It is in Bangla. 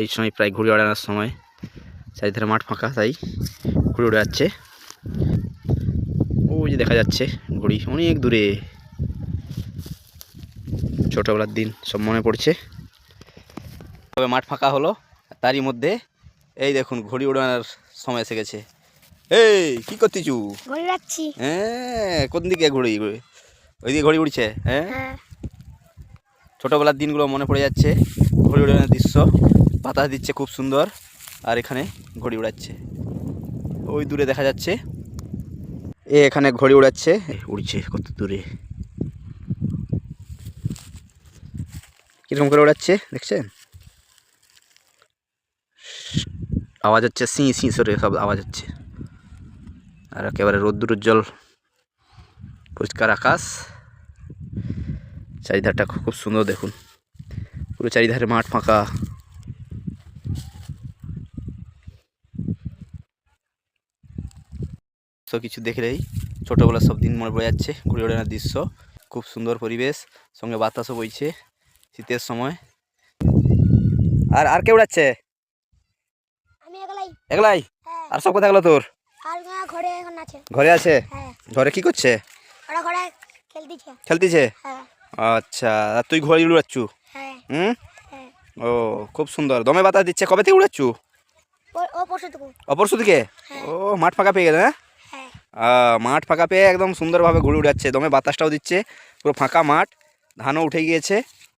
এই সময় প্রায় ঘুড়ি ওড়ানোর সময়, চারিধারে মাঠ ফাঁকা, তাই ঘুড়ি উড়ে যাচ্ছে। ওই যে দেখা যাচ্ছে ঘুড়ি অনেক দূরে। ছোটবেলার দিন সব মনে পড়ছে। তবে মাঠ ফাঁকা হলো, তারই মধ্যে এই দেখুন ঘুড়ি উড়ানোর সময় এসে গেছে। এই কি করতেছু? ঘুড়ি উড়াচ্ছি। হ্যাঁ, কোন দিকে ঘুড়ি? ওইদিকে ঘুড়ি উড়ছে। হ্যাঁ, ছোটবেলার দিনগুলো মনে পড়ে যাচ্ছে। ঘুড়ি উড়ানোর দৃশ্য, বাতাস দিচ্ছে খুব সুন্দর, আর এখানে ঘুড়ি উড়াচ্ছে। ওই দূরে দেখা যাচ্ছে এখানে ঘুড়ি উড়াচ্ছে, উড়ছে কত দূরে, কিরকম করে উড়াচ্ছে দেখছেন? আওয়াজ হচ্ছে সি সি সরে, সব আওয়াজ হচ্ছে। আর একেবারে রোদ্দুর উজ্জ্বল পরিষ্কার আকাশ, চারিধারটা খুব সুন্দর দেখুন, পুরো চারিধারে মাঠ ফাঁকা। সব কিছু দেখলেই ছোটোবেলার সব দিন মনে পড়ে যাচ্ছে। ঘুড়ি ওড়ানোর দৃশ্য, খুব সুন্দর পরিবেশ, সঙ্গে বাতাসও বইছে শীতের সময়। আর আর কে উড়াচ্ছে? আমি একলাই। একলাই? আর সব কোথায় গেল তোর? আর ঘরে এখন আছে। ঘরে আছে? হ্যাঁ। ঘরে কি করছে? ওরা ঘরে খেলতেছে। খেলতেছে? হ্যাঁ। আচ্ছা, আর তুই ঘুড়ি উড়াচ্ছু? হ্যাঁ। হুম, হ্যাঁ। ও খুব সুন্দর, দমে বাতাস দিচ্ছে। কবে থেকে উড়াচ্ছু? ও পরশু থেকে। অপরশু থেকে? ও মাঠ ফাঁকা পেয়ে গেলে? হ্যাঁ। মাঠ ফাঁকা পেয়ে একদম সুন্দরভাবে ঘুড়ি উড়াচ্ছে, দমে বাতাসটাও দিচ্ছে, পুরো ফাঁকা মাঠ, ধানও উঠে গিয়েছে।